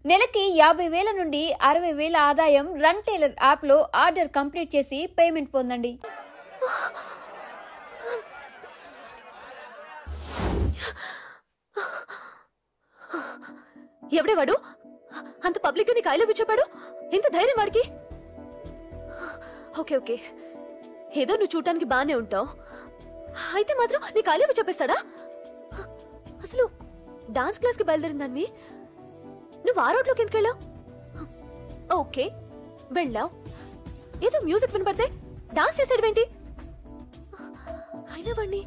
నెలకి 50,000 నుండి 60,000 ఆదాయం రన్ టైలర్ యాప్లో ఆర్డర్ కంప్లీట్ చేసి పేమెంట్ పొందండి. ఎవడేవాడు అంత పబ్లిక్ గా నీకు ఐ లవ్ యూ చెప్పాడు? ఎంత ధైర్యం వాడికి? ఓకే ఓకే, ఏదో నువ్వు చూడటానికి బానే ఉంటావు, అయితే మాత్రం నీకు ఐ లవ్ యూ చెప్పేస్తాడా? అసలు డాన్స్ క్లాస్ కి బయలుదేరిందాన్ని నువ్వు ఆ రోడ్లోకి ఎందుకు వెళ్ళావు? ఓకే వెళ్ళావు, ఏదో మ్యూజిక్ వినపడితే డాన్స్ చేసాడువేంటి? అయినా వాడిని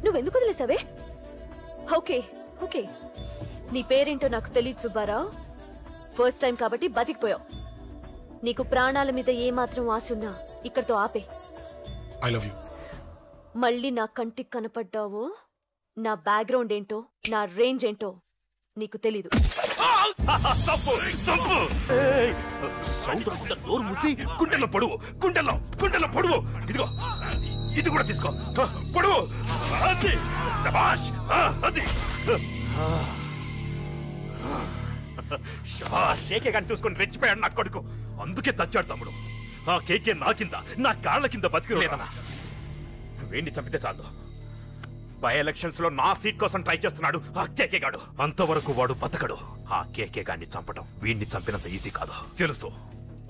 నువ్వెందుకు వదిలేసావే? ఓకే ఓకే, నీ పేరేంటో నాకు తెలియదు సుబ్బారావు. ఫస్ట్ టైం కాబట్టి బతికిపోయావు. నీకు ప్రాణాల మీద ఏమాత్రం ఆశ ఉన్నా ఇక్కడితో ఆపే. I love you. మళ్ళీ నా కంటికి కనపడ్డావో నా బ్యాక్గ్రౌండ్ ఏంటో నా రేంజ్ ఏంటో నీకు తెలీదు. నోరు మూసి గుండెల్లో పొడువు, గుండెల్లో పొడువు. ఇదిగో ఇది కూడా తీసుకో, పొడువు. అది శభాష్, అది కేకే గాని చూసుకొని రెచ్చిపోయాడు నా కొడుకు. అందుకే చచ్చాడు తమ్ముడు. ఆ కేకే నా కింద, నా కాళ్ళ కింద బతికి లేదన్నా. వేణ్ణి చంపితే చాలు. బై ఎలక్షన్స్ లో నా సీట్ కోసం ట్రై చేస్తున్నాడు ఆ కేకే గాడు. అంతవరకు వాడు బతకడు. ఆ కేకే గాన్ని చంపడం వీణ్ణి చంపినంత ఈజీ కాదు తెలుసు.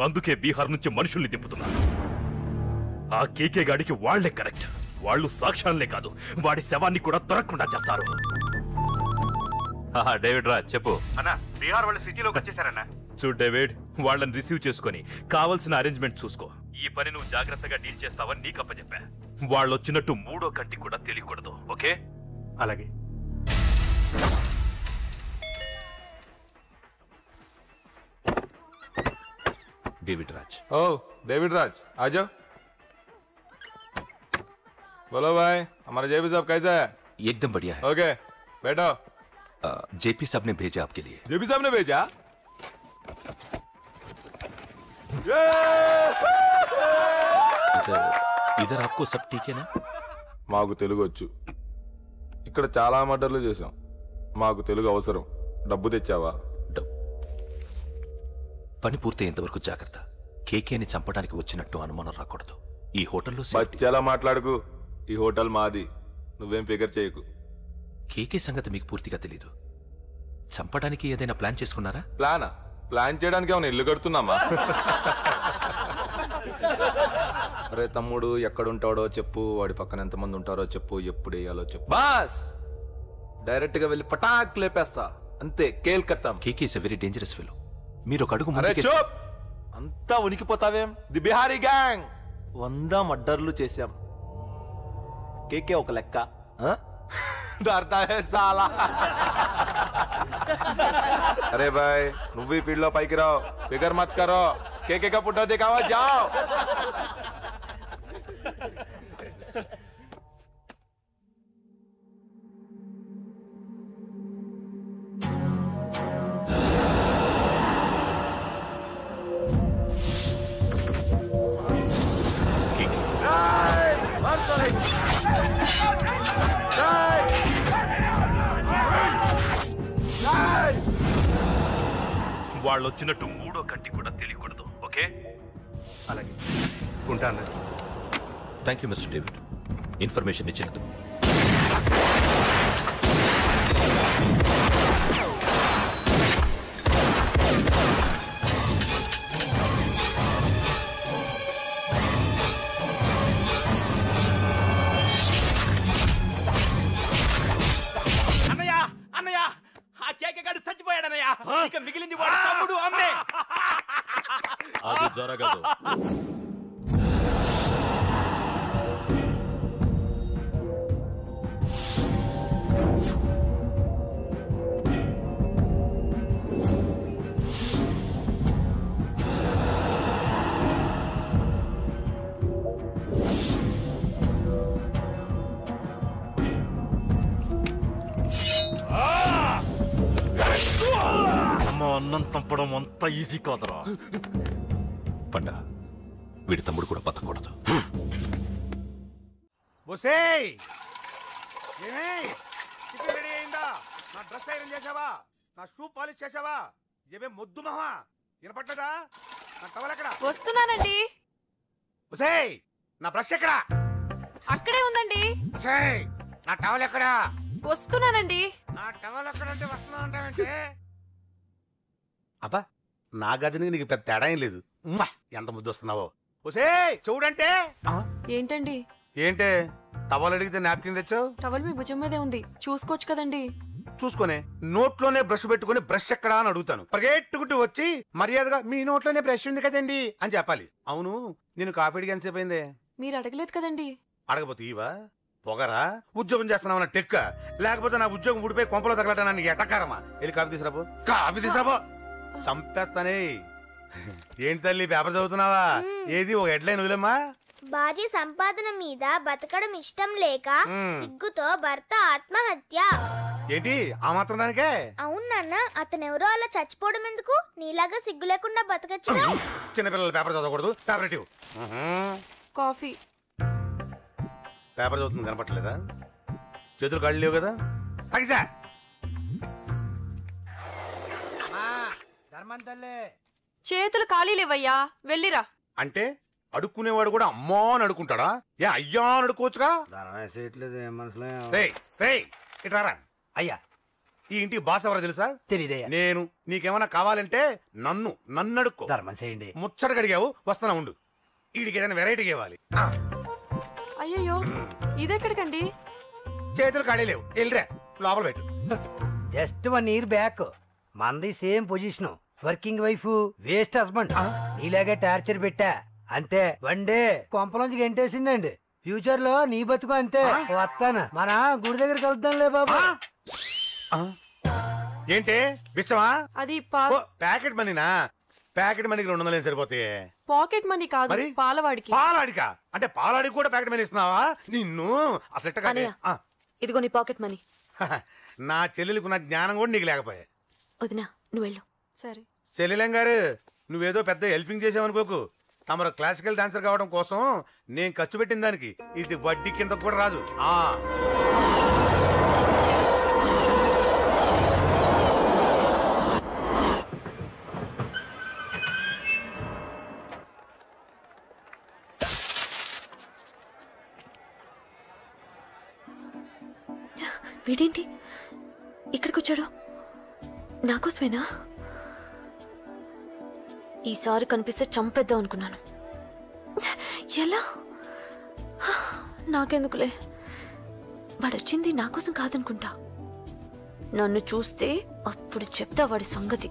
అందుకే బీహార్ నుంచి మనుషుల్ని దింపుతున్నారు. ఆ కేకే గాడికి వాళ్లే కరెక్ట్. వాళ్ళు సాక్ష్యాలనే కాదు, వాడి శవాన్ని కూడా దొరకకుండా చేస్తారు. డేవిడ్ రాజ్ చెప్పు అన్న. బీహార్ వాళ్ళు సిటీలోకి వచ్చేసారన్నా. చూడు డేవిడ్, వాళ్ళని రిసీవ్ చేసుకుని కావాల్సిన అరేంజ్మెంట్ చూసుకో. ఈ పని నువ్వు జాగ్రత్తగా డీల్ చేస్తావని నీకు అప్పచెప్పా. వాళ్ళు వచ్చినట్టు మూడో కంటికి కూడా తెలియకూడదు, ఓకే? అలాగే. डेविड राज। ओ डेविड राज आ जाओ। बोलो भाई, हमारा जेपी साहब कैसा है? एकदम बढ़िया है। ओके बैठो। जेपी साहब ने भेजा आपके लिए। जेपी साहब ने भेजा? इधर आपको सब ठीक है ना? మాకు తెలుగు వచ్చు. ఇక్కడ చాలా మర్డర్లు చేశాం. మాకు తెలుగు అవసరం. డబ్బు తెచ్చావా? పని పూర్తయ్యేంత వరకు జాగ్రత్త. కేకేని చంపడానికి వచ్చినట్టు అనుమానం రాకూడదు. ఈ హోటల్లో బచ్చాలా మాట్లాడుకు. ఈ హోటల్ మాది. నువ్వేం ఫిగర్ చేయకు. కేకే సంగతి మీకు పూర్తిగా తెలీదు. చంపడానికి ఏదైనా ప్లాన్ చేసుకున్నారా? ప్లానా? ప్లాన్ చేయడానికి ఏమైనా ఇల్లు కడుతున్నామా? అరే తమ్ముడు, ఎక్కడుంటాడో చెప్పు, వాడి పక్కన ఎంతమంది ఉంటారో చెప్పు, ఎప్పుడు వేయాలో చెప్పు. బాస్ డైరెక్ట్ గా వెళ్ళి పటాక్ లేపేస్తా అంతే. కేల్కత్తాం. K K is a very dangerous fellow. మీరు ఒక అడుగు అంతా ఉనికిపోతావేం? ది బిహారీ గ్యాంగ్ 100 మర్డర్లు చేశాం. కేకే ఒక లెక్క. डरता है साला। अरे भाई నువ్వు ఈ ఫీల్డ్ లో పైకి రావు. ఫిగర్ మత్ కరో. కేకే का फोटो दिखाओ जाओ। వాళ్ళు వచ్చినట్టు మూడో కంటి కూడా తెలియకూడదు, ఓకే? అలాగే ఉంటాను. Thank you mister David, information ఇచ్చినందుకు. మిగిలింది వాడు తమ్ముడు అమ్మే. అది జరగదు. అన్నం చంపడం అంత ఈజీ కాదురా. పండ, వీడి తమ్ముడు కూడా బతకూడదు. రెడీ అయిందా? నా డ్రెస్ ఐరన్ చేసావా? నా షూ పాలిష్ చేసావా? ఏమే మొద్దు మహా వినపట్టదా? నా టవల్ ఎక్కడ? వస్తున్నానండి. ఒసేయ్ నా బ్రష్ ఎక్కడ? అక్కడే ఉందండి. ఒసేయ్ నా టవల్ ఎక్కడ? వస్తున్నానండి. నా టవల్ ఎక్కడ అంటే వస్తున్నా అంటావేంటి? అబ్బా నా గజనికి నీకు పెద్ద తేడా ఏం లేదు. ఎంత ముద్దు వస్తున్నావో. ఒసేయ్ చూడంటే. ఏంటండి? ఏంటే టవల్ అడిగితే నాప్కిన్ తెచ్చావు? టవల్ మీ భుజం మీదే ఉంది, చూసుకోవచ్చు కదండి. చూసుకునే నోట్లోనే బ్రష్ పెట్టుకుని బ్రష్ ఎక్కడా అని అడుగుతాను. పరిగెట్టుకుంటూ వచ్చి మర్యాదగా మీ నోట్లోనే బ్రష్ ఉంది కదండి అని చెప్పాలి. అవును నేను కాఫీ అడిగి ఎంతసేపు అయిందే? మీరు అడగలేదు కదండి. అడగపోతే ఇవా పొగరా? ఉద్యోగం చేస్తున్నావు టెక్క, లేకపోతే నా ఉద్యోగం ఊడిపోయి కొంపలో తగలటా నీకు ఎటకారమా? వెళ్ళి కాఫీ తీసుకురాబో. కాఫీ తీసుకురాబో. చంపేస్తానే. ఏంటి తల్లి పేపర్ చదువుతున్నావా? ఏది ఒక హెడ్లైన్ వదిలేమ్మా. భార్య సంపాదన మీద బతకడం ఇష్టం లేక సిగ్గుతో భర్త ఆత్మహత్య. ఏంటి ఆ మాత్రం దానికే? అవును నాన్న, అతనెవరో అలా చచ్చిపోవడం ఎందుకు? నీలాగా సిగ్గు లేకుండా బతకచ్చు. చిన్నపిల్లలు పేపర్ చదవకూడదు. పేపర్ ఇవ్వు. కాఫీ. పేపర్ చదువుతుంది కనపట్టలేదా? చేతులు కాళ్ళు లేవు కదా? తగ్గిసా చేతులు ఖాళీ లేవయ్యా, వెళ్ళిరా. అంటే అడుక్కునేవాడు కూడా అమ్మా అని అడుక్కుంటాడా? ఏ అయ్యా అని అడుక్కోవచ్చుగా? ఇట్రారా. అయ్యా ఈ ఇంటికి బాస్ ఎవరో తెలుసా? తెలీదయ్యా. నేను. నీకేమన్నా కావాలంటే నన్ను అడుక్కో. ధర్మం చేయండి. ముచ్చటగా అడిగావు, వస్తున్నా ఉండు. వీడికి ఏదైనా వెరైటీ ఇవ్వాలి. అయ్యయ్యో ఇదెక్కడికండి? చేతులు ఖాళీ లేవు, వెళ్ళిరా లోపల పెట్టు. జస్ట్ 1 year బ్యాక్ మంది same position, working wife, waste husband. నీలాగే టార్చర్ పెట్టా అంతే. 1 day కొంపలోంచి గంటేసిందండి. ఫ్యూచర్ లో నీ బతుకు అంతే. వస్తాను, మన గుడి దగ్గర కలుద్దాంలే బాబా. ఏంటి బిచ్చమా? అది ప్యాకెట్ మనీనా? ప్యాకెట్ మనీకి 200 సరిపోతాయి. పాకెట్ మనీ కాదు, పాలవాడికి. పాలాడికా? అంటే పాలాడికి కూడా ప్యాకెట్ మనీ ఇస్తున్నావా? నిన్ను అసలు ఇదిగో నీ పాకెట్ మనీ. నా చెల్లెలకు నా జ్ఞానం కూడా నీకు లేకపోయా. వదినా నువ్వు వెళ్ళు. సరే. చెల్లెలం గారు నువ్వేదో పెద్ద హెల్పింగ్ చేసావనుకోకు. తమరు క్లాసికల్ డాన్సర్ కావడం కోసం నేను ఖర్చు పెట్టిన దానికి ఇది వడ్డీ కింద కూడా రాదు. వీడేంటి ఇక్కడికి వచ్చాడు? నాకోసమేనా? ఈసారి కనిపిస్తే చంపేద్దాం అనుకున్నాను. ఎలా? నాకెందుకులే, వాడొచ్చింది నా కోసం కాదనుకుంటా. నన్ను చూస్తే అప్పుడు చెప్తా వాడి సంగతి.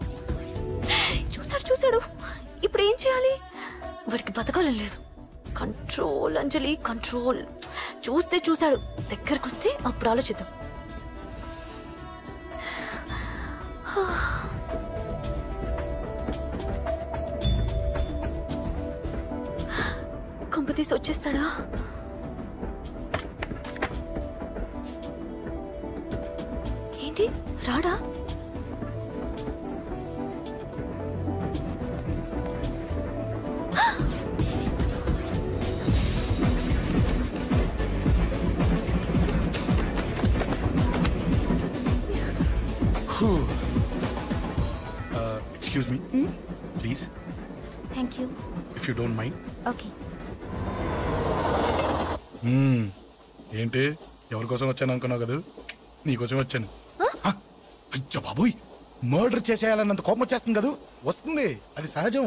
చూశాడు. ఇప్పుడు ఏం చేయాలి? వాడికి బతకాలని లేదు. కంట్రోల్ అంజలి, కంట్రోల్. చూశాడు, దగ్గరకు వస్తే అప్పుడు ఆలోచిద్దాం. కొంపతీసి వచ్చేస్తాడా? ఏంటి రాడా? Excuse me, please. Thank you. If you don't mind. Okay. ఏంటి ఎవరి కోసం వచ్చాను అనుకున్నావు కదా? నీకోసం వచ్చాను. అయ్యో బాబోయ్, మర్డర్ చేసేయాలన్నంత కోపం వచ్చేస్తుంది కదా? వస్తుంది, అది సహజం.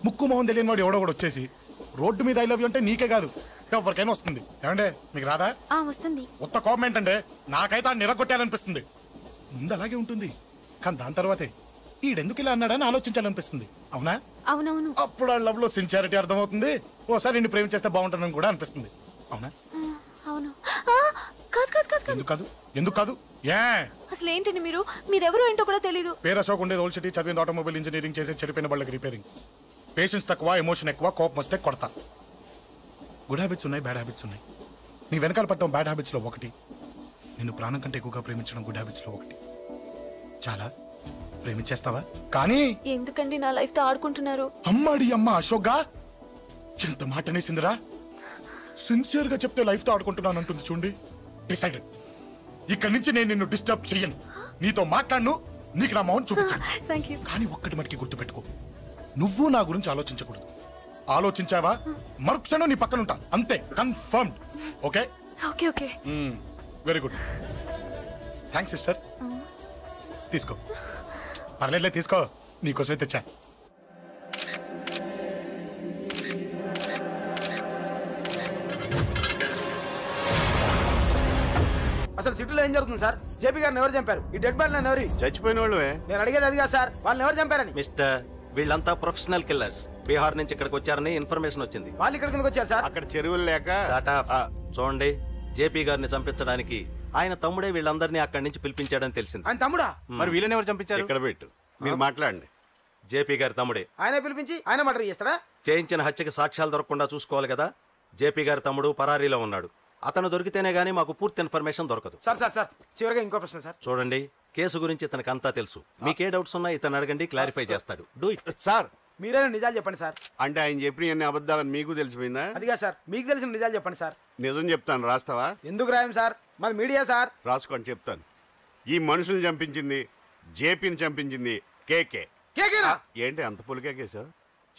ముక్కు మొహం తెలియని వాడు ఎవడో కూడా వచ్చేసి రోడ్డు మీద ఐ లవ్ యూ అంటే నీకే కాదు ఎవరికైనా వస్తుంది. ఏమంటే మీకు రాదా? వస్తుంది. ఉత్త కోపం ఏంటంటే నాకైతే ఆ నిరగొట్టాలనిపిస్తుంది. ముందు అలాగే ఉంటుంది, కానీ దాని తర్వాతే ఈడెందుకు ఇలా అన్నాడని ఆలోచించాలనిపిస్తుంది. అవునా? అవునవును. అప్పుడు ఆ లవ్ లో సిన్సియారిటీ అర్థమవుతుంది. ఓసారి నిన్ను ప్రేమించేస్తే బాగుంటుందని కూడా అనిపిస్తుంది. అవునా? అవును. ఎందుకు కాదు? ఏ అసలు ఏంటండి మీరెవరో ఏంటో కూడా తెలీదు. పేరు అశోక్, ఉండేది ఓల్డ్ సిటీ, చదివింది ఆటోమొబైల్ ఇంజనీరింగ్, చేసే చెడిపోయిన వాళ్ళకి రిపేరింగ్. పేషెన్స్ తక్కువ, ఎమోషన్ ఎక్కువ, కోపం వస్తే కొడతా. గుడ్ హ్యాబిట్స్ ఉన్నాయి, బ్యాడ్ హ్యాబిట్స్ ఉన్నాయి. నీ వెనకాల పట్టడం బ్యాడ్ హ్యాబిట్స్ లో ఒకటి, నిన్ను ప్రాణం కంటే ఎక్కువగా ప్రేమించడం గుడ్ హ్యాబిట్స్ లో ఒకటి. చాలా ప్రేమించేస్తావా? కానీ ఎందుకండి నా లైఫ్ తో ఆడుకుంటున్నారు? అమ్మాడి అమ్మ అశోక్గా ఎంత మాట అనేసిందిరా. సిన్సియర్ గా చెప్తే లైఫ్ తో ఆడుకుంటున్నాను అంటుంది చూడండి. డిసైడెడ్, ఇక్కడి నుంచి నేను నిన్ను డిస్టర్బ్ చెయ్యను, నీతో మాట్లాడను, నీకు నా మౌన్ చూపించాను. Thank you. కానీ ఒక్కటి మటుకి గుర్తుపెట్టుకో, నువ్వు నా గురించి ఆలోచించకూడదు. ఆలోచించావా మరుక్షణం నీ పక్కన ఉంటా, అంతే. Confirmed. Okay okay okay. Very good. Thanks sister. తీసుకో. పర్లేదులే, తీసుకో. నీకోసమే తెచ్చా. అసలు సిటీలో ఏం జరుగుతుంది సార్? జేపీ గారిని ఎవరు చంపారు? ఈ డెడ్ బాడీ ఎవరు? చచ్చిపోయిన వాళ్ళే. నేను అడిగేది అదిగా సార్, వాళ్ళని ఎవరు చంపారని. మిస్టర్, వీళ్ళంతా ప్రొఫెషనల్ కిల్లర్స్. బీహార్ నుంచి ఇక్కడికి వచ్చారని ఇన్ఫర్మేషన్ వచ్చింది. వాళ్ళు ఇక్కడ కిందకి వచ్చారు సార్. అక్కడ చెరువులు లేక. చూడండి, జేపీ గారిని చంపించడానికి ఆయన తమ్ముడే వీళ్ళందరినీ అక్కడి నుంచి పిలిపించాడని తెలిసింది. ఆయన తమ్ముడా? మరి వీళ్ళని ఎవరు చంపించారు? ఇక్కడ పెట్టు, మీరు మాట్లాడండి. జేపీ గారి తమ్ముడే. ఆయన పిలిపించి ఆయన మర్డర్ చేస్తారా? చేయించిన హత్యకి సాక్ష్యాలు దొరకకుండా చూసుకోవాలి కదా. జేపీ గారి తమ్ముడు పరారీలో ఉన్నాడు. అతను దొరికితేనే గానీ మాకు పూర్తి ఇన్ఫర్మేషన్ దొరకదు. సార్ సార్ సార్ చివరిగా ఇంకో ప్రశ్న సార్. చూడండి, కేసు గురించి ఇతనికి అంతా తెలుసు. మీకే డౌట్స్ ఉన్నా ఇతను అడగండి, క్లారిఫై చేస్తాడు. Do it sir. మీరైనా నిజాలు చెప్పండి సార్. అంటే ఆయన చెప్పిన అన్ని అబద్ధాలని మీకు తెలిసిపోయిందా? అదిగా సార్, మీకు తెలిసిన నిజాలు చెప్పండి సార్. నిజం చెప్తాను, రాస్తావా? ఎందుకు రాయం సార్, మాది మీడియా సార్. రాసుకోండి, చెప్తాను. ఈ మనుషుల్ని చంపించింది, జేపీని చంపించింది కేకే. కేకేనా? ఏంటి అంత పులికేకేసా?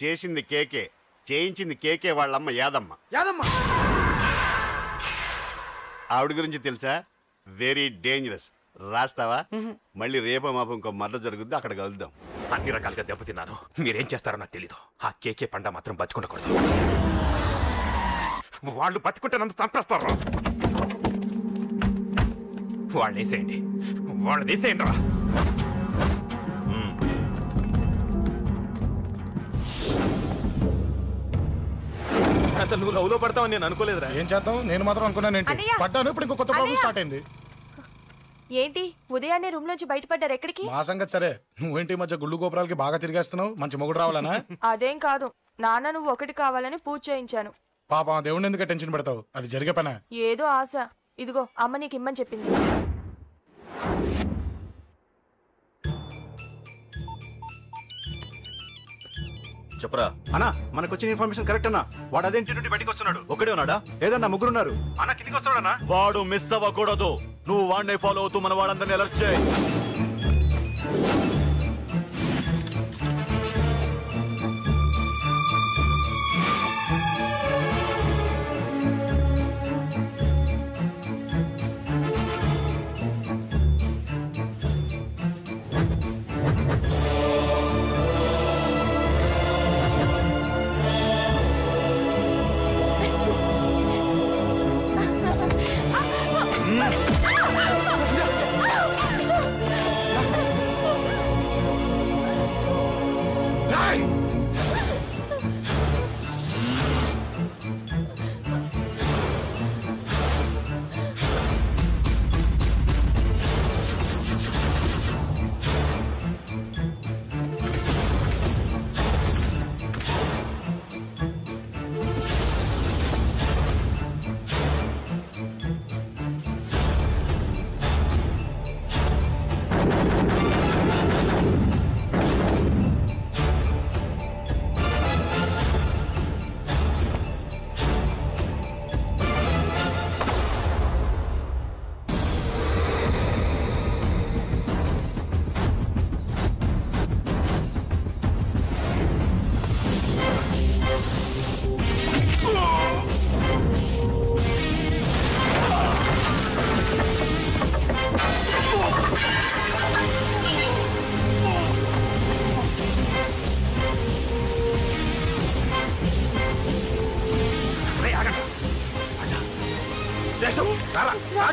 చేసింది కేకే, చేయించింది కేకే వాళ్ళమ్మ యాదమ్మ. యాదమ్మ ఆవిడ గురించి తెలుసా? Very dangerous. రాస్తావా? మళ్ళీ రేపో మాపం ఇంకో మర్డర్ జరుగుద్ది, అక్కడ కలుద్దాం. అన్ని రకాలుగా దెబ్బతిన్నాను. మీరేం చేస్తారో నాకు తెలీదు. ఆ కేకే పండ మాత్రం బతుకుండకూడదు. వాళ్ళు బతుకుంటే నన్ను చంపేస్తారు. వాళ్ళని వేసేయండి, వాళ్ళని వేసేయండి రా. అసలు నువ్వు లవ్లో పడతావని నేను అనుకోలేదురా. ఏం చేద్దాం, నేను మాత్రం అనుకున్నాను. ఏంటి పడ్డాను, ఇప్పుడు ఇంకో కొత్త ప్రాబ్లం స్టార్ట్ అయింది. ఏంటి ఉదయాన్నే రూమ్ నుంచి బయటపడ్డారు? ఎక్కడికి? మా సంగతి సరే, నువ్వేంటి మధ్య గుళ్ళు గోపురాలకి బాగా తిరిగేస్తున్నావు? మంచి మొగుడు రావాలనా? అదేం కాదు నాన్న, నువ్వు ఒకటి కావాలని పూజ చేయించాను. పాప దేవుడిని ఎందుకు టెన్షన్ పెడతావు? అది జరిగే పనా? ఏదో ఆశ. ఇదిగో అమ్మ నీకు ఇమ్మని చెప్పింది. చెప్పరా అన్నా, మనకు వచ్చిన ఇన్ఫర్మేషన్ కరెక్ట్ అన్నా. వాడు అదేంటి నుండి బయటకు వస్తున్నాడు. ఒకడే ఉన్నాడా? ఏదన్నా ముగ్గురున్నారు. అన్న కిందికి వస్తాడన్నా. వాడు మిస్ అవ్వకూడదు. నువ్వు వాడిని ఫాలో అవుతూ మన వాళ్ళందరినీ అలర్ట్ చేయి.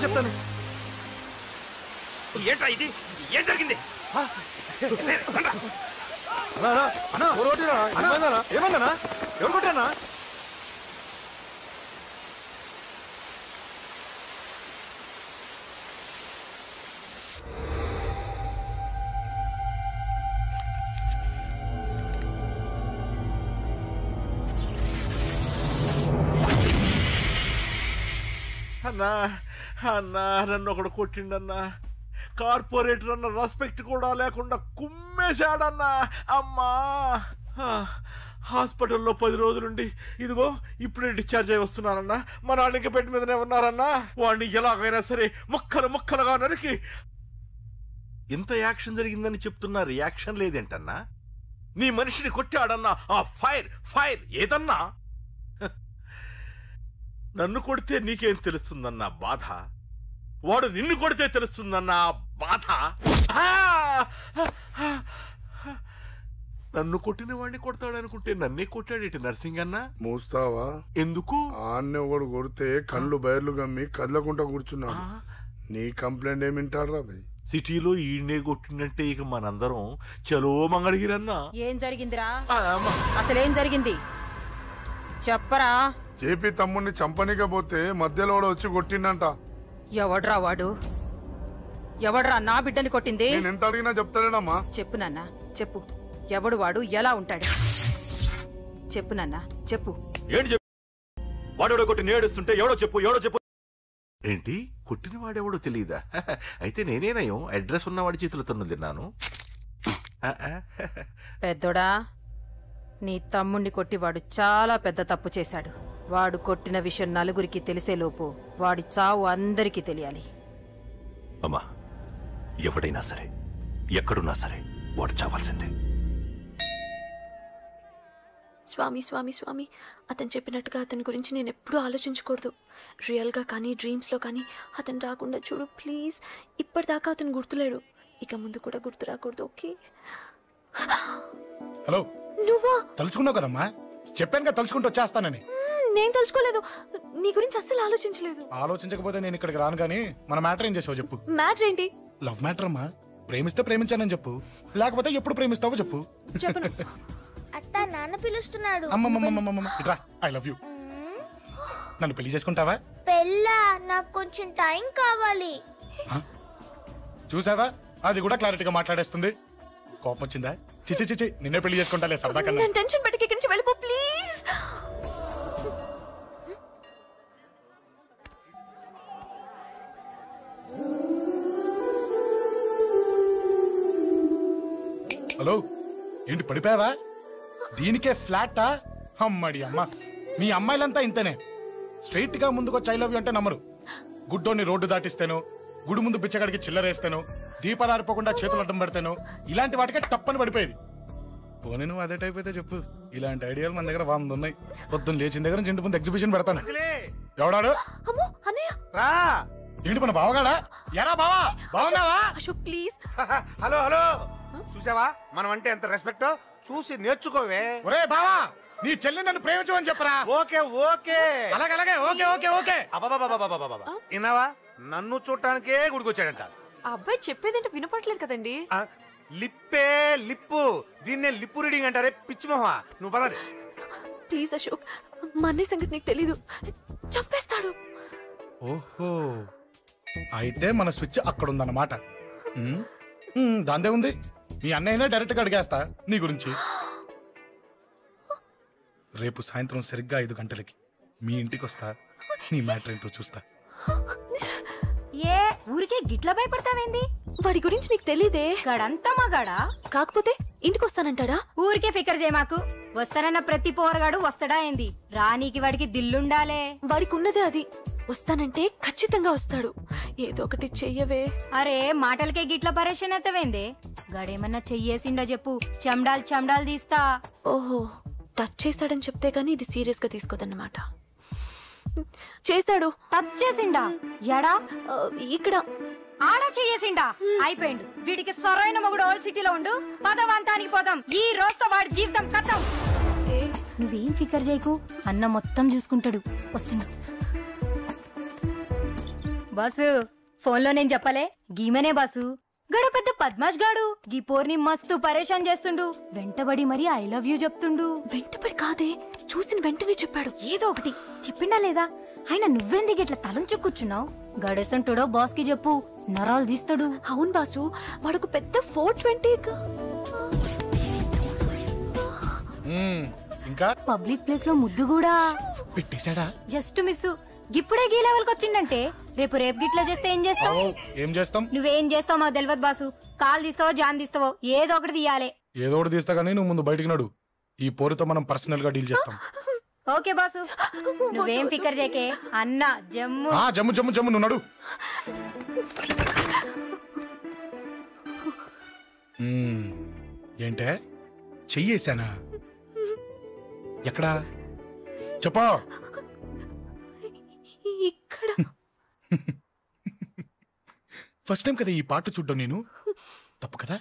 చెప్తాను. ఏంట్రా ఇది? ఏం జరిగింది? ఏమన్నా ఎవరు కొట్టానా? అన్నా అన్నా నన్ను ఒకడు కొట్టిండన్నా. కార్పొరేటర్ అన్న రెస్పెక్ట్ కూడా లేకుండా కుమ్మేశాడన్నా. అమ్మా, హాస్పిటల్లో 10 రోజులుండి ఇదిగో ఇప్పుడే డిశ్చార్జ్ అయి వస్తున్నానన్నా. మా నాన్న ఇంకా బెడ్ మీదనే ఉన్నారన్నా. వాడిని ఎలాగైనా సరే ముక్కలుగా నరికి ఇంత యాక్షన్ జరిగిందని చెప్తున్నా రియాక్షన్ లేదేంటన్నా? నీ మనిషిని కొట్టాడన్నా ఆ ఫైర్ ఏదన్నా? నన్ను కొడితే నీకేం తెలుస్తుందన్నా బాధ, వాడు నిన్ను కొడితే తెలుస్తుందన్నా బాధ. నన్ను కొట్టిన వాడిని కొడతాడనుకుంటే నన్నే కొట్టాడేటి నర్సింగన్నా? మూస్తావా? ఎందుకు? ఆన్నే ఒకడు కొడితే కళ్ళు బయర్లు గమ్మి కదలకుండా కూర్చున్నాడు. నీ కంప్లైంట్ ఏమింటారా భయ్? సిటీలో ఈయనే కొట్టినట్టే ఇక మనందరం చలో మంగళగిరన్నా. ఏం జరిగిందిరా? అసలేం జరిగింది చెప్పరా? జేపీ తమ్ముడిని చంపనీకపోతే మధ్యలో వచ్చి కొట్టిండంట. ఎవడ్రా వాడు? ఎవడ్రా నా బిడ్డని కొట్టింది? నేను ఎంత అడిగినా చెప్తాడమ్మా. చెప్పు నాన్న చెప్పు. ఎవడు వాడు? ఎలా ఉంటాడు? చెప్పు నాన్న చెప్పు. ఏంటి చెప్పు? వాడెవడో కొట్టి నేడుస్తుంటే ఎవడో చెప్పు. ఏంటి కొట్టిన వాడెవడో తెలియదా? అయితే నేనేనయం అడ్రస్ ఉన్నవాడి చేతులు తన్ను తిన్నాను. పెద్దోడా, నీ తమ్ముణ్ణి కొట్టి వాడు చాలా పెద్ద తప్పు చేశాడు. వాడు కొట్టిన విషయం నలుగురికి తెలిసేలోపు వాడి చావు అందరికీ తెలియాలి. అమ్మా, ఎవడైనా సరే ఎక్కడున్నా సరే వాడు చావాల్సిందే. స్వామి స్వామి స్వామి, అతను చెప్పినట్టుగా అతని గురించి నేను ఎప్పుడూ ఆలోచించకూడదు. రియల్గా కానీ డ్రీమ్స్లో కానీ అతను రాకుండా చూడు ప్లీజ్. ఇప్పటిదాకా అతను గుర్తులేడు, ఇక ముందు కూడా గుర్తు రాకూడదు. ఓకే? హలో, నువ్వా? తలుచుకున్నావు కదమ్మా, చెప్పాను కదా తలుచుకుంటూ వచ్చేస్తానని. నేను తలుచుకోలేదు, నీ గురించి అస్సలు ఆలోచించలేదు. ఆలోచించకపోతే నేను ఇక్కడికి రాను. కానీ మన మ్యాటర్ ఏం చేసావు చెప్పు. మ్యాటర్ ఏంటి? లవ్ మ్యాటర్ అమ్మా. ప్రేమిస్తే ప్రేమించానని చెప్పు, లేకపోతే ఎప్పుడు ప్రేమిస్తావో చెప్పు. చెప్పను. అత్త, నాన్న పిలుస్తున్నాడు. అమ్మమ్మమ్మమ్మమ్మ ఇట్రా, ఐ లవ్ యూ. నన్ను పెళ్లి చేసుకుంటావా? పెళ్ళా? నాకు కొంచెం టైం కావాలి. చూసావా, అది కూడా క్లారిటీగా మాట్లాడేస్తుంది. కోపం వచ్చిందా? చిచి చిచి, నిన్నే పెళ్లి చేసుకుంటాలే సరదా కన్నా. నేను టెన్షన్ పెట్టి ఇక్కడి నుంచి వెళ్ళిపో ప్లీజ్. హలో, ఏంటి పడిపోయావా? దీనికే ఫ్లాటా? అమ్మడి అమ్మ, మీ అమ్మాయిలంతా ఇంతనే. స్ట్రైట్ గా ముందుకొచ్చి ఐ లవ్ యూ అంటే నమ్మరు. గుడ్డోని రోడ్డు దాటిస్తాను, గుడి ముందు బిచ్చగాడికి చిల్లరేస్తాను, దీపాలు ఆరిపోకుండా చేతులు అడ్డం పెడతాను, ఇలాంటి వాటికే తప్పని పడిపోయేది. పోనీ నువ్వు అదే టైప్ అయితే చెప్పు. ఇలాంటి ఐడియాలు మన దగ్గర 100 ఉన్నాయి. పొద్దున్న లేచిన దగ్గర ఇంటి ముందు ఎగ్జిబిషన్ పెడతాను. ఎవడాడు? ఏంటి మన బావగాడా? ఎరా బావా, బాగున్నావా? అశోక్ ప్లీజ్. హలో హలో, చూసావా మనం అంటే ఎంత రెస్పెక్ట్? చూసి నేర్చుకోవే. ఒరే బావా, నీ చెల్లి నన్ను ప్రేమించమని చెప్పరా. ఓకే ఓకే, అలాగే ఓకే ఓకే ఓకే. విన్నావా, నన్ను చూడటానికే గుడికొచ్చాడంట. ఆ అబ్బాయి చెప్పేదంటే వినపడలేదు కదండి. లిప్పే లిప్పు, దీన్నే లిప్పు రీడింగ్ అంటారే పిచ్చి మొహ. నువ్వు పద ప్లీజ్ అశోక్, మా అన్నయ్య సంగతి నీకు తెలీదు, చంపేస్తాడు. ఓహో, అయితే మన స్విచ్ అక్కడ ఉందన్నమాట. దాందే ఉంది, మీ అన్నయ్యనే డైరెక్ట్ గా అడిగేస్తా నీ గురించి. రేపు సాయంత్రం సరిగ్గా 5 గంటలకి మీ ఇంటికి వస్తా, నీ మ్యాటర్ ఏంటో చూస్తా. ఏ ఊరికే గిట్ల భయపడతావేంది? వాడి గురించి నీకు తెలీదే. గడంతా మగాడా? కాకపోతే ఇంటికి వస్తానంటాడా? ఊరికే ఫికర్ చేయ మాకు. వస్తానన్న ప్రతి పోరగాడు వస్తాడా ఏంది? రానీకి వాడికి దిల్లుండాలే. వాడికి ఉన్నదే అది. వస్తానంటే ఖచ్చితంగా వస్తాడు. ఏదో ఒకటి చెయ్యవే. అరే మాటలకే గిట్ల పరేషన్ అవుతావేంది? గడేమన్నా చెయ్యేసిండా చెప్పు, చెమ్డాల్ తీస్తా. ఓహో, టచ్ చేశాడని చెప్తే గానీ ఇది సీరియస్ గా తీసుకోదన్నమాట. చేశాడు. టచ్ చేసిండా? ఎడా? ఇక్కడ. ఆడా చెయ్యేసిండా? అయిపోయిండు. వీడికి సరైన మొగుడు ఓల్డ్ సిటీలో ఉండు. పదవంతానికి పోదాం. ఈ రోజుతో వాడి జీవితం కథం. నువ్వేం ఫికర్ చేయకు, అన్న మొత్తం చూసుకుంటాడు. వస్తుండు. బాసు, ఫోన్లో నేను చెప్పలే, గీమనే బాసు. గడ పెద్ద పద్మాష్ గాడు గీ పోర్ని మస్తు పరేషాన్ చేస్తుండు. వెంటబడి మరి ఐ లవ్ యూ చెప్తుండు. వెంటబడి కాదే, చూసిన వెంటనే చెప్పాడు. ఏదో ఒకటి చెప్పిండా లేదా? ఆయన నువ్వెందుకు ఇట్లా తలంచు కూర్చున్నావు? గడేసంటుడో బాస్ కి చెప్పు, నరాలు తీస్తాడు. అవును బాసు, వాడుకు పెద్ద 420. ఇంకా పబ్లిక్ ప్లేస్ లో ముద్దు కూడా పెట్టేశాడా? Just miss. ఇప్పుడే గీ లెవెల్కి వచ్చిండంటే రేపు గిట్లా చేస్తే ఏం చేస్తావు? ఏం చేస్తాం? నువ్వేం చేస్తావు మాకు తెలియదు బాసు. కాల్ తీస్తావో జాన్ తీస్తావో ఏదో ఒకటి తీయాలి. ఏదో ఒకటి తీస్తా కానీ నువ్వు ముందు బయటికి నడు. ఈ పోరుతో మనం పర్సనల్ గా డీల్ చేస్తాం. ఓకే బాసు, నువ్వేం ఫికర్ చేయకే. అన్న జమ్ము జమ్ము జమ్ము జమ్ము, నువ్వు నడు. ఏంటే చెయ్యేశానా? ఎక్కడా చెప్పా? ఇక్కడ. ఫస్ట్ టైం కదా ఈ పాట చూడ్డం నేను. తప్పు కదా?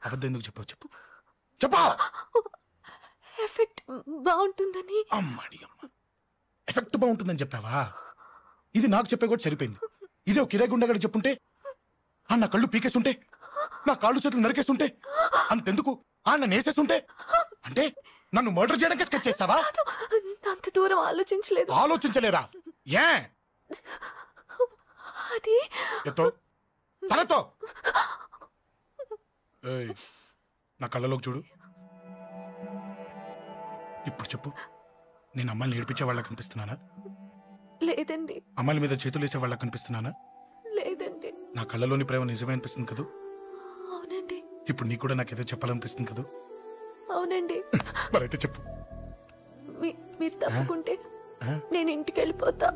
అబద్ధం ఎందుకు చెప్పావు? చెప్పు చెప్పా. ఎఫెక్ట్ బాగుంటుందని. అమ్మాడి అమ్మ, ఎఫెక్ట్ బాగుంటుందని చెప్పావా? ఇది నాకు చెప్పే కూడా సరిపోయింది. ఇదే ఒక కిరాయి గుండెగాడు చెప్పుంటే, నా కళ్ళు పీకేస్తుంటే, నా కాళ్ళు చేతులు నరికేస్తుంటే, అంతెందుకు నన్ను వేసేస్తుంటే, అంటే నన్ను మర్డర్ చేయడానికి స్కెచ్ చేస్తావా? అంత దూరం ఆలోచించలేదు. ఆలోచించలేదా? ఏ అది ఎత్తో తలతో నా కళ్ళలోకి చూడు. ఇప్పుడు చెప్పు, నేను అమ్మాయిని ఏడిపించే వాళ్ళ కనిపిస్తున్నానా? లేదండి. అమ్మాయిల మీద చేతులు వేసే వాళ్ళ కనిపిస్తున్నానా? లేదండి. నా కళ్ళలోని ప్రేమ నిజమే అనిపిస్తుంది కదూ? అవునండి. ఇప్పుడు నీకు కూడా నాకేదో చెప్పాలనిపిస్తుంది కదూ? అవునండి. మరైతే చెప్పు. మీరు తప్పుకుంటే నేను ఇంటికి వెళ్ళిపోతా.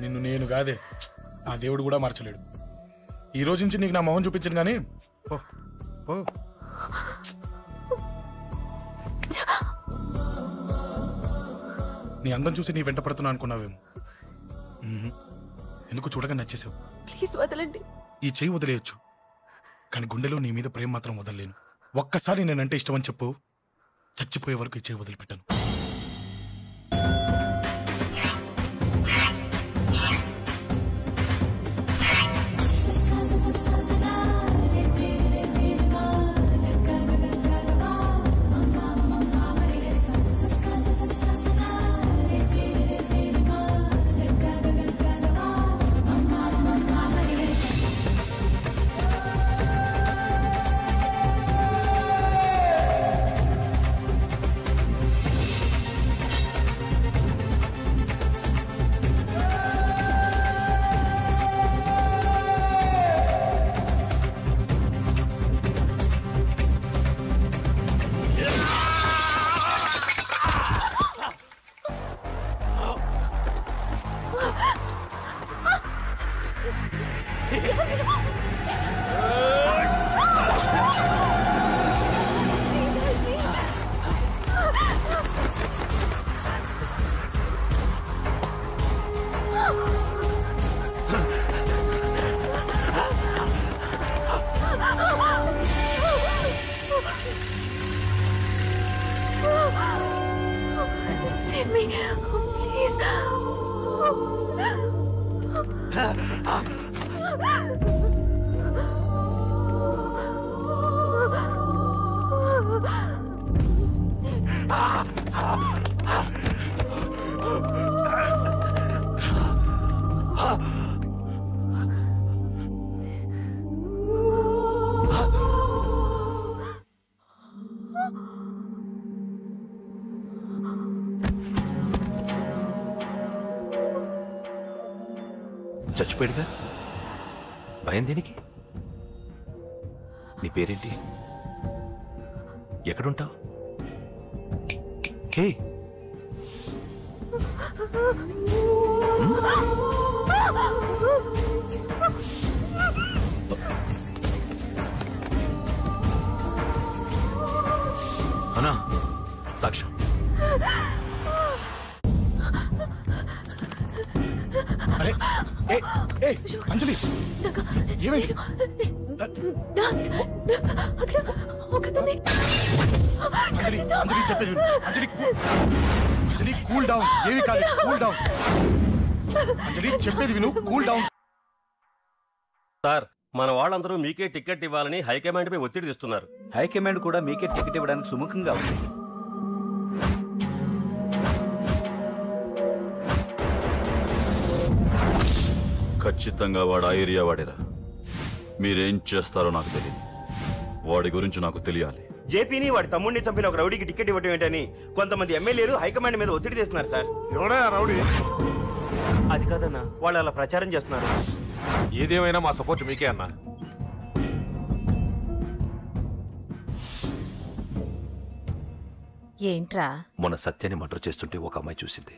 నిన్ను నేను కాదే, ఆ దేవుడు కూడా మార్చలేడు. ఈ రోజు నుంచి నీకు నా మొహం చూపించను కానీ ఓ ఓ నీ అందం చూసి నీ వెంట పడుతున్నా అనుకున్నావేమో. ఎందుకు చూడగా నచ్చేసావు. ప్లీజ్ వదలండి. ఈ చెయ్యి వదిలేయచ్చు, కానీ గుండెలో నీ మీద ప్రేమ మాత్రం వదలలేను. ఒక్కసారి నేనంటే ఇష్టం అని చెప్పు, చచ్చిపోయే వరకు ఈ చెయ్యి వదిలిపెట్టాను. Save me, please. చచ్చిపోయాడుగా, భయం దేనికి? నీ పేరేంటి? ఎక్కడుంటావు? హే, అన్నా సాక్ష్యం. అరే అంజలి, ఏమైంది? అంజలి చెప్పేది విను. అంజలి కూల్ డౌన్. ఏమి కాలేదు, కూల్ డౌన్. అంజలి చెప్పేది విను, కూల్ డౌన్. సార్, మన వాళ్ళందరూ మీకే టికెట్ ఇవ్వాలని హైకమాండ్ పై ఒత్తిడి తెస్తున్నారు. హైకమాండ్ కూడా మీకే టికెట్ ఇవ్వడానికి సుముఖంగా ఉంది. ఖచ్చితంగా వాడు ఆ ఏరియా వాడేరా. మీరేం చేస్తారో నాకు తెలియదు, వాడి గురించి నాకు తెలియాలి. జేపీని వాడి తమ్ముడిని చంపిన ఒక రౌడీకి టికెట్ ఇవ్వటం ఏంటని కొంతమంది ఎమ్మెల్యేలు హైకమాండ్ మీద ఒత్తిడి తెస్తున్నారు సార్. ఎవడా రౌడీ? అది కాదన్నా, వాళ్ళు అలా ప్రచారం చేస్తున్నారు. ఏదేమైనా మా సపోర్ట్ మీకే అన్నా. ఏంట్రా? మొన్న సత్యాన్ని మర్డర్ చేస్తుంటే ఒక అమ్మాయి చూసింది.